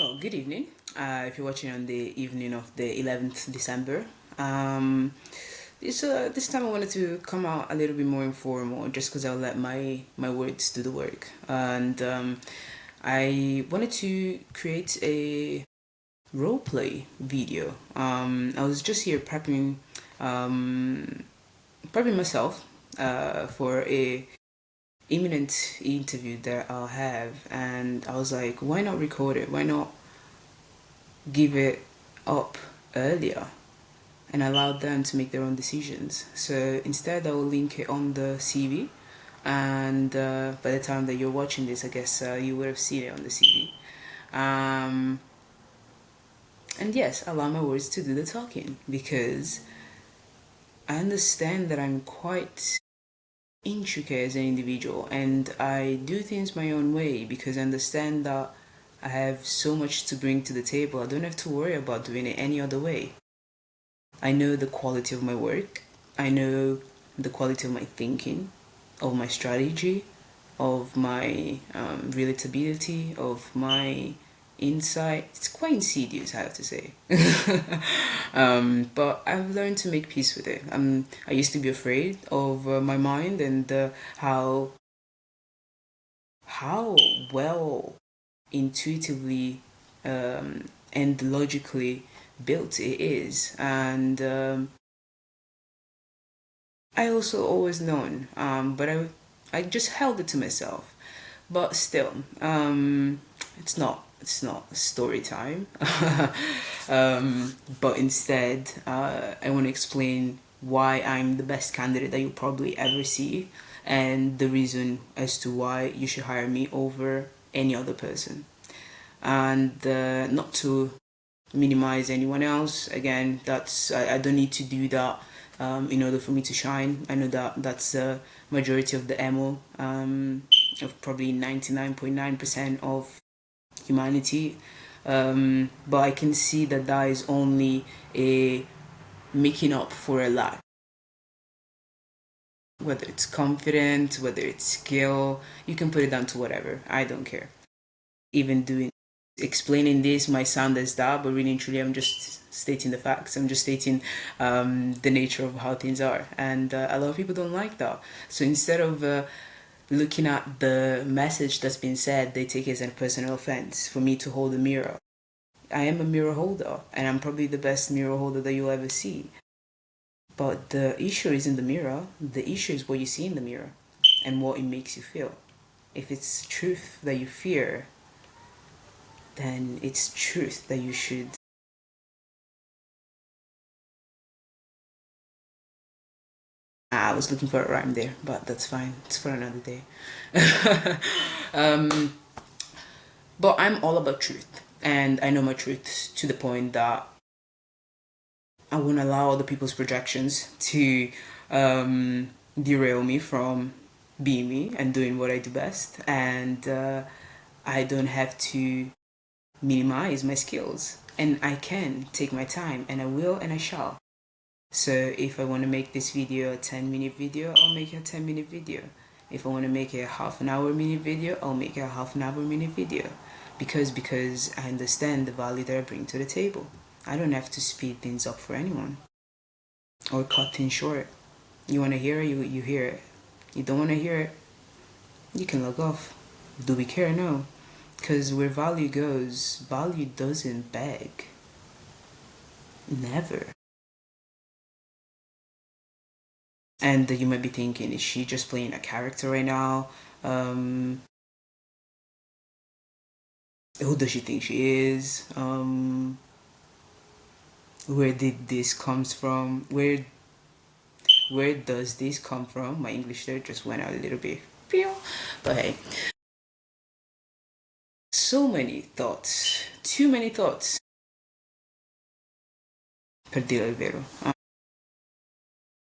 Oh, good evening. If you're watching on the evening of the 11th December, um, this time I wanted to come out a little bit more informal, just because I'll let my words do the work, and I wanted to create a role play video. I was just here um, prepping myself for a imminent interview that I'll have, and I was like, why not record it? Why not give it up earlier and allow them to make their own decisions? So instead, I will link it on the CV, and by the time that you're watching this, I guess you would have seen it on the CV. Um, and yes, allow my words to do the talking because I understand that I'm quite intricate as an individual and I do things my own way because I understand that I have so much to bring to the table. I don't have to worry about doing it any other way. I know the quality of my work. I know the quality of my thinking, of my strategy, of my relatability, of my insight. It's quite insidious, I have to say. But I've learned to make peace with it. I used to be afraid of my mind and how well intuitively and logically built it is. And I also always known, but I just held it to myself. But still, it's not story time. But instead, I want to explain why I'm the best candidate that you'll probably ever see, and the reason as to why you should hire me over any other person. And not to minimize anyone else. Again, I don't need to do that in order for me to shine. I know that that's the majority of the MO of probably 99.9% of humanity. But I can see that that is only a making up for a lot. Whether it's confidence, whether it's skill, you can put it down to whatever. I don't care. Even doing explaining this might sound as that, but really and truly, I'm just stating the facts. I'm just stating the nature of how things are, and a lot of people don't like that. So instead of looking at the message that's been said, they take it as a personal offense for me to hold a mirror. I am a mirror holder, and I'm probably the best mirror holder that you'll ever see. But the issue isn't the mirror. The issue is what you see in the mirror and what it makes you feel. If it's truth that you fear, then it's truth that you should. I was looking for a rhyme there, but that's fine. It's for another day. um, but I'm all about truth, and I know my truth to the point that I won't allow other people's projections to derail me from being me and doing what I do best. And I don't have to minimize my skills, and I can take my time, and I will, and I shall. So if I want to make this video a 10-minute video, I'll make it a 10-minute video. If I want to make it a half an hour minute video, I'll make it a half an hour minute video. Because I understand the value that I bring to the table. I don't have to speed things up for anyone or cut things short. You want to hear it, you hear it. You don't want to hear it, you can log off. Do we care? No. Because where value goes, value doesn't beg. Never. And you might be thinking, is she just playing a character right now? Who does she think she is? Where did this comes from? Where does this come from? My English there just went out a little bit. But hey, so many thoughts, too many thoughts. Per dire il vero.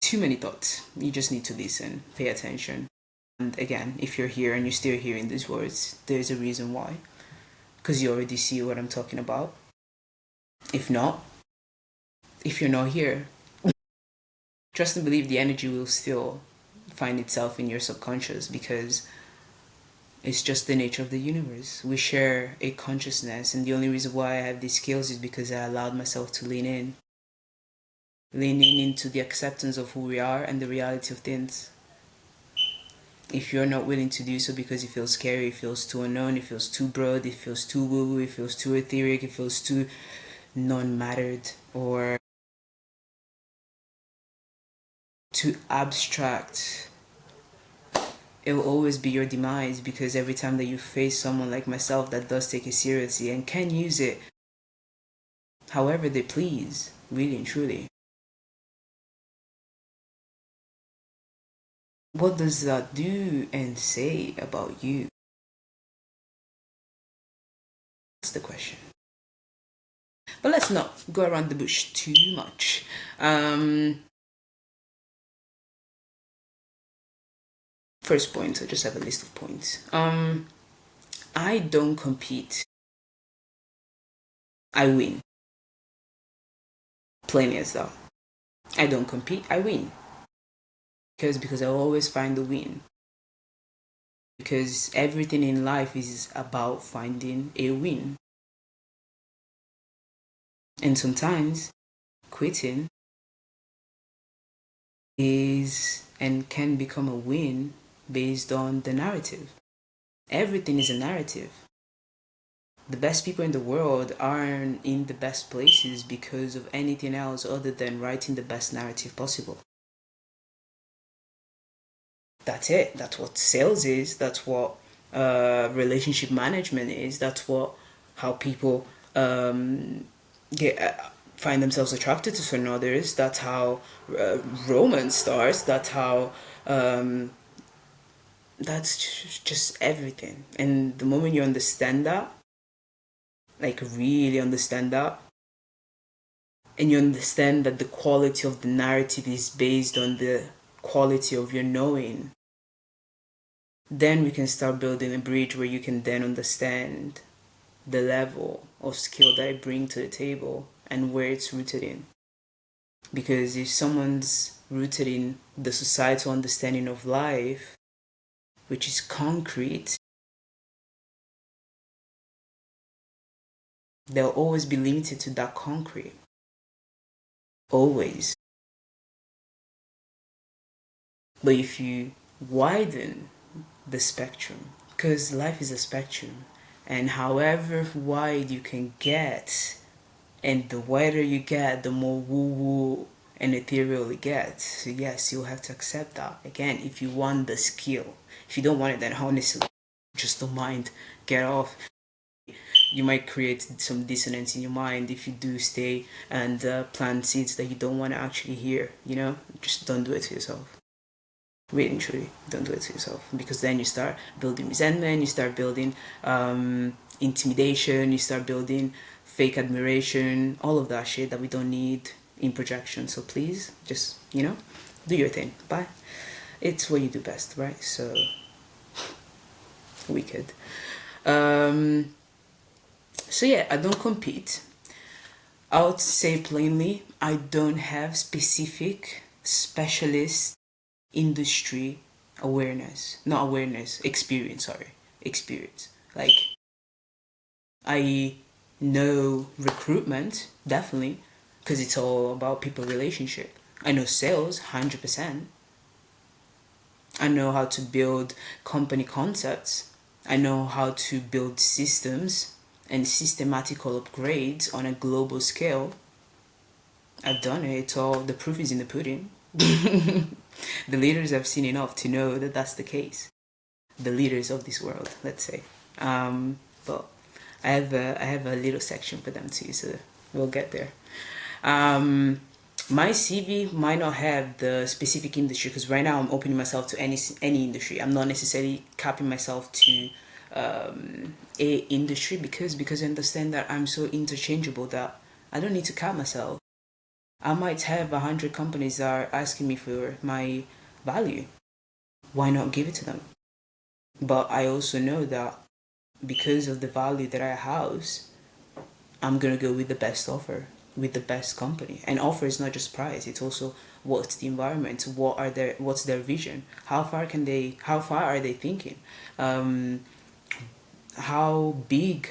Too many thoughts. You just need to listen, pay attention. And again, if you're here and you're still hearing these words, there's a reason why. Because you already see what I'm talking about. If not, if you're not here, trust and believe the energy will still find itself in your subconscious because It's just the nature of the universe. We share a consciousness, and the only reason why I have these skills is because I allowed myself to leaning into the acceptance of who we are and the reality of things. If you're not willing to do so because it feels scary, it feels too unknown, it feels too broad, it feels too woo-woo, it feels too etheric, it feels too non-mattered or too abstract, it will always be your demise, because every time that you face someone like myself that does take it seriously and can use it however they please, really and truly, what does that do and say about you? That's the question. But let's not go around the bush too much. First point, I just have a list of points. I don't compete. I win. Plain as that. I don't compete, I win. Because I always find the win. Because everything in life is about finding a win. And sometimes quitting is and can become a win based on the narrative. Everything is a narrative. The best people in the world aren't in the best places because of anything else other than writing the best narrative possible. That's it. That's what sales is. That's what relationship management is. That's what how people get find themselves attracted to certain others. That's how romance starts. That's how that's just everything. And the moment you understand that, like really understand that, and you understand that the quality of the narrative is based on the quality of your knowing, then we can start building a bridge where you can then understand the level of skill that I bring to the table and where it's rooted in. Because if someone's rooted in the societal understanding of life, which is concrete, they'll always be limited to that concrete. Always. But if you widen the spectrum, because life is a spectrum, and however wide you can get, and the wider you get, the more woo-woo and ethereal it gets. So yes, you'll have to accept that. Again, if you want the skill. If you don't want it, then honestly, just don't mind. Get off. You might create some dissonance in your mind if you do stay and plant seeds that you don't want to actually hear. Just don't do it to yourself. Really and truly, don't do it to yourself, because then you start building resentment, you start building intimidation, you start building fake admiration, all of that shit that we don't need in projection. So please, just do your thing. Bye. It's what you do best, right? So wicked. So yeah, I don't compete. I would say plainly, I don't have specific specialist industry experience. Like, I know recruitment, definitely, because it's all about people relationship. I know sales, 100%. I know how to build company concepts. I know how to build systems and systematical upgrades on a global scale. I've done it. It's all, the proof is in the pudding. The leaders have seen enough to know that that's the case. The leaders of this world, let's say. But I have a little section for them too, so we'll get there. My CV might not have the specific industry, because right now I'm opening myself to any industry. I'm not necessarily capping myself to a industry because I understand that I'm so interchangeable that I don't need to cap myself. I might have 100 companies that are asking me for my value. Why not give it to them? But I also know that because of the value that I house, I'm gonna go with the best offer, with the best company. And offer is not just price; it's also what's the environment, what's their vision, how far are they thinking, how big